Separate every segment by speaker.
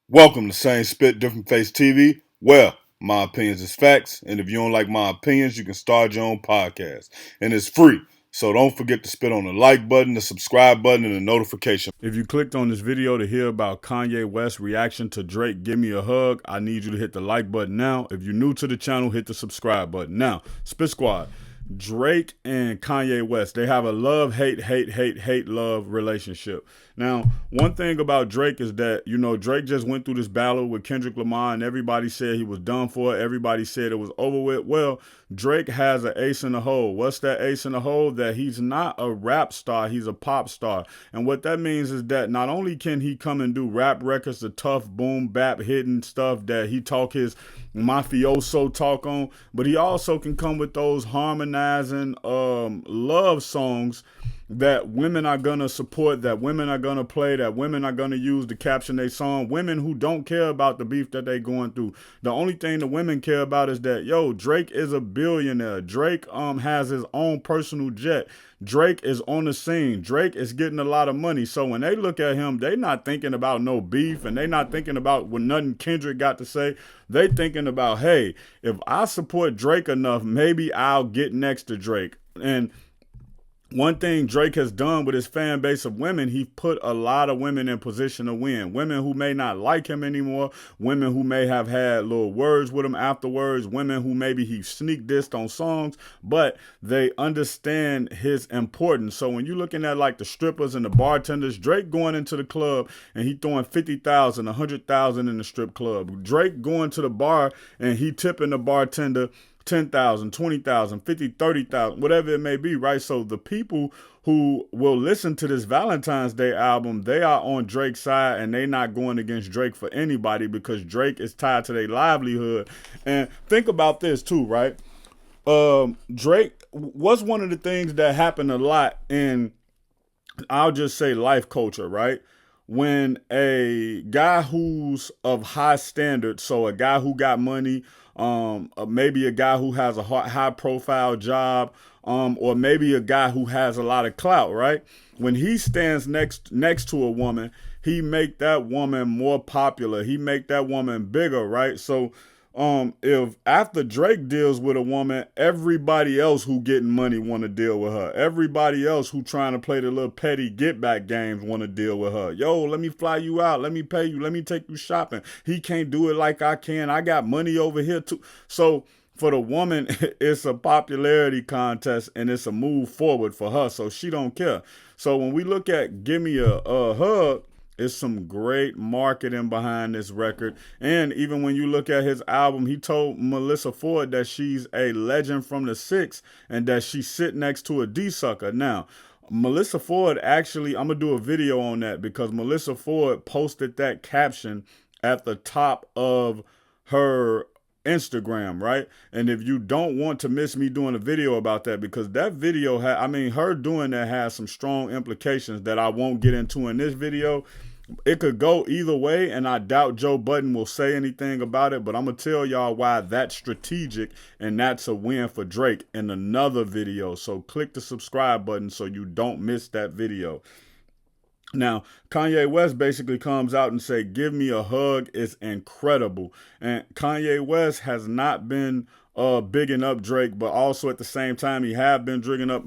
Speaker 1: Welcome to Same Spit, Different Face TV. Well, my opinions is facts, and if you don't like my opinions, you can start your own podcast. And it's free. So don't forget to spit on the like button, the subscribe button, and the notification. If you clicked on this video to hear about Kanye West's reaction to Drake, Give Me a Hug, I need you to hit the like button now. If you're new to the channel, hit the subscribe button. Now, Spit Squad. Drake and Kanye West, they have a love, hate, love relationship. Now, one thing about Drake is that, Drake just went through this battle with Kendrick Lamar and everybody said he was done for. Everybody said it was over with. Well, Drake has an ace in the hole. What's that ace in the hole? That he's not a rap star, he's a pop star. And what that means is that not only can he come and do rap records, the tough boom bap hidden stuff that he talk his mafioso talk on, but he also can come with those harmonizing love songs that women are gonna support, that women are gonna play, that women are gonna use to caption their song. Women who don't care about the beef that they going through. The only thing the women care about is that, Drake is a billionaire. Drake has his own personal jet. Drake is on the scene. Drake is getting a lot of money. So when they look at him, they not thinking about no beef, and they not thinking about what nothing Kendrick got to say. They thinking about, hey, if I support Drake enough, maybe I'll get next to Drake. And one thing Drake has done with his fan base of women, he put a lot of women in position to win. Women who may not like him anymore, women who may have had little words with him afterwards, women who maybe he sneak dissed on songs, but they understand his importance. So when you're looking at like the strippers and the bartenders, Drake going into the club and he throwing 50,000, 100,000 in the strip club. Drake going to the bar and he tipping the bartender 10,000, 20,000, 50, 30,000, whatever it may be, right? So the people who will listen to this Valentine's Day album, they are on Drake's side and they not going against Drake for anybody because Drake is tied to their livelihood. And think about this too, right? Drake was one of the things that happened a lot in, I'll just say, life culture, right? When a guy who's of high standard, so a guy who got money, maybe a guy who has a high profile job, or maybe a guy who has a lot of clout, right? When he stands next to a woman, he make that woman more popular. He make that woman bigger, right? So if after Drake deals with a woman, everybody else who getting money want to deal with her. Everybody else who trying to play the little petty get back games want to deal with her. Yo, let me fly you out. Let me pay you. Let me take you shopping. He can't do it like I can. I got money over here too. So for the woman, it's a popularity contest and it's a move forward for her. So she don't care. So when we look at Give Me a Hug, it's some great marketing behind this record. And even when you look at his album, he told Melissa Ford that she's a legend from the six and that she sit next to a D-sucker. Now, Melissa Ford, actually, I'm going to do a video on that because Melissa Ford posted that caption at the top of her Instagram, right? And if you don't want to miss me doing a video about that, because that video her doing that has some strong implications that I won't get into in this video. It could go either way, and I doubt Joe Budden will say anything about it, but I'm going to tell y'all why that's strategic and that's a win for Drake in another video. So click the subscribe button so you don't miss that video. Now, Kanye West basically comes out and say, Give Me a Hug is incredible. And Kanye West has not been bigging up Drake, but also at the same time, he have been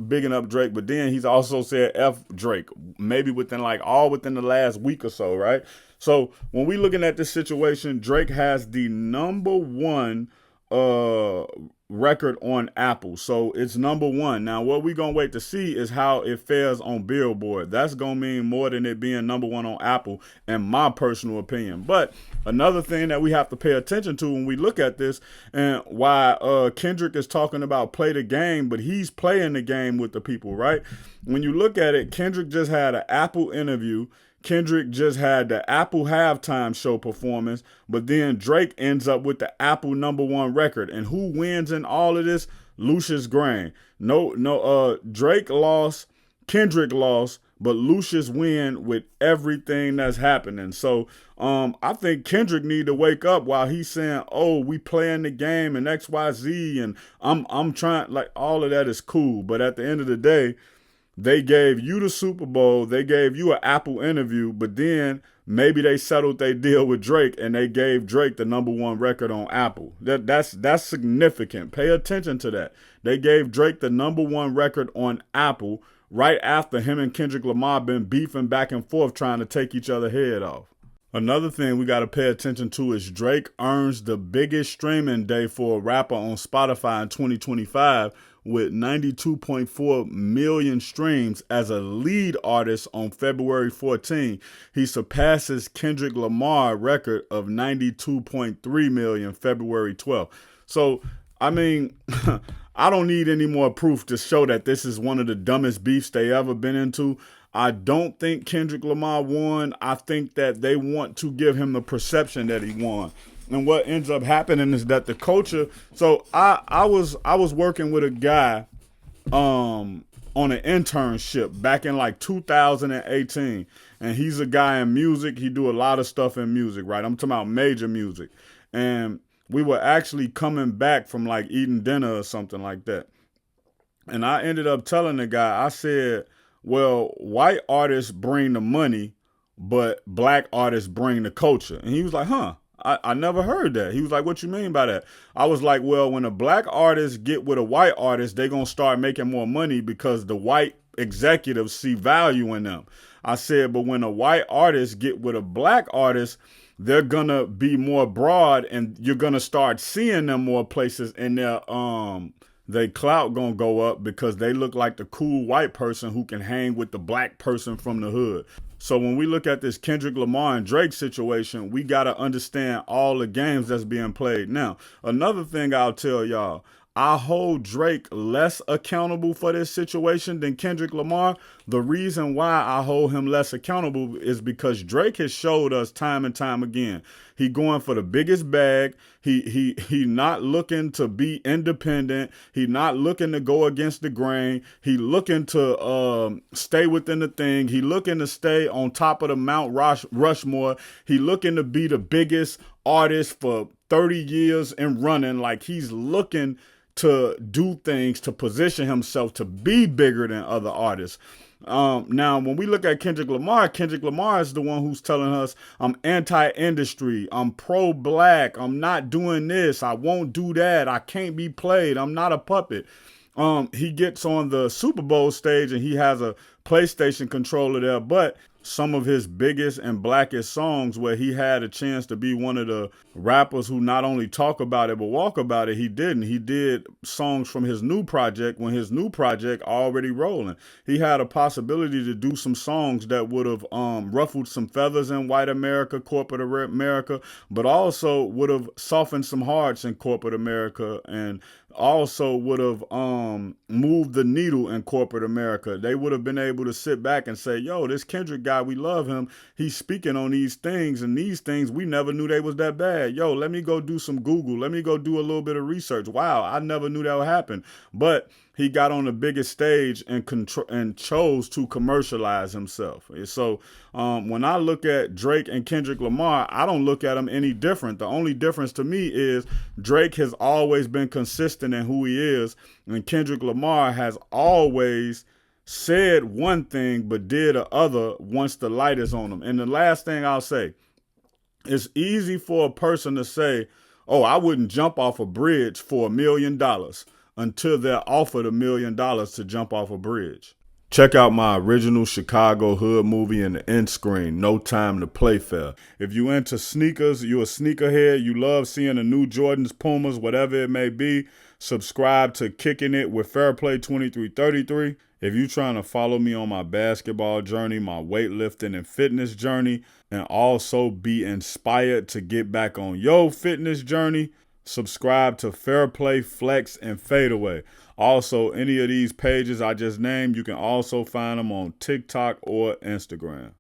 Speaker 1: bigging up Drake, but then he's also said F Drake, maybe within the last week or so, right? So when we looking at this situation, Drake has the #1 record on Apple. So it's #1. Now, what we gonna wait to see is how it fares on Billboard. That's gonna mean more than it being #1 on Apple, in my personal opinion. But another thing that we have to pay attention to when we look at this, and why Kendrick is talking about play the game, but he's playing the game with the people, right? When you look at it, Kendrick just had an Apple interview. Kendrick just had the Apple halftime show performance, but then Drake ends up with the Apple #1 record. And who wins in all of this? Lucius Graham. Drake lost, Kendrick lost, but Lucius win with everything that's happening. So I think Kendrick need to wake up while he's saying, oh, we playing the game and XYZ, and I'm trying, like, all of that is cool. But at the end of the day, they gave you the Super Bowl, they gave you an Apple interview, but then maybe they settled their deal with Drake and they gave Drake the #1 record on Apple. That's significant. Pay attention to that. They gave Drake the #1 record on Apple right after him and Kendrick Lamar been beefing back and forth trying to take each other head off. Another thing we got to pay attention to is Drake earns the biggest streaming day for a rapper on Spotify in 2025 with 92.4 million streams as a lead artist on February 14. He surpasses Kendrick Lamar record of 92.3 million February 12th. So, I mean, I don't need any more proof to show that this is one of the dumbest beefs they ever been into. I don't think Kendrick Lamar won. I think that they want to give him the perception that he won. And what ends up happening is that the culture. So I was working with a guy on an internship back in like 2018, and he's a guy in music. He do a lot of stuff in music, right? I'm talking about major music, and we were actually coming back from like eating dinner or something like that, and I ended up telling the guy, I said, well, white artists bring the money, but black artists bring the culture. And he was like, huh, I never heard that. He was like, what you mean by that? I was like, well, when a black artist get with a white artist, they're going to start making more money because the white executives see value in them. I said, but when a white artist get with a black artist, they're going to be more broad and you're going to start seeing them more places in their clout gonna go up because they look like the cool white person who can hang with the black person from the hood. So when we look at this Kendrick Lamar and Drake situation, we gotta understand all the games that's being played. Now, another thing I'll tell y'all, I hold Drake less accountable for this situation than Kendrick Lamar. The reason why I hold him less accountable is because Drake has showed us time and time again. He going for the biggest bag. He not looking to be independent. He not looking to go against the grain. He looking to stay within the thing. He looking to stay on top of the Mount Rushmore. He looking to be the biggest artist for 30 years and running. Like he's looking to do things to position himself to be bigger than other artists. Now, when we look at Kendrick Lamar is the one who's telling us, I'm anti-industry, I'm pro-black, I'm not doing this, I won't do that, I can't be played, I'm not a puppet. He gets on the Super Bowl stage and he has a PlayStation controller there, but some of his biggest and blackest songs where he had a chance to be one of the rappers who not only talk about it but walk about it, he didn't. He did songs from his new project when his new project already rolling. He had a possibility to do some songs that would have ruffled some feathers in white America, corporate America, but also would have softened some hearts in corporate America and also would have moved the needle in corporate America. They would have been able to sit back and say, yo, this Kendrick guy, we love him. He's speaking on these things, and these things, we never knew they was that bad. Yo, let me go do some Google. Let me go do a little bit of research. Wow, I never knew that would happen. But he got on the biggest stage and chose to commercialize himself. So when I look at Drake and Kendrick Lamar, I don't look at them any different. The only difference to me is Drake has always been consistent in who he is, and Kendrick Lamar has always said one thing but did a other once the light is on him. And the last thing I'll say, it's easy for a person to say, oh, I wouldn't jump off a bridge for $1 million until they're offered $1 million to jump off a bridge. Check out my original Chicago hood movie in the end screen, No Time to Play Fair. If you into sneakers, you a sneakerhead, you love seeing the new Jordans, Pumas, whatever it may be, subscribe to Kicking It with Fairplay 2333. If you're trying to follow me on my basketball journey, my weightlifting and fitness journey, and also be inspired to get back on your fitness journey, subscribe to Fairplay, Flex, and Fadeaway. Also, any of these pages I just named, you can also find them on TikTok or Instagram.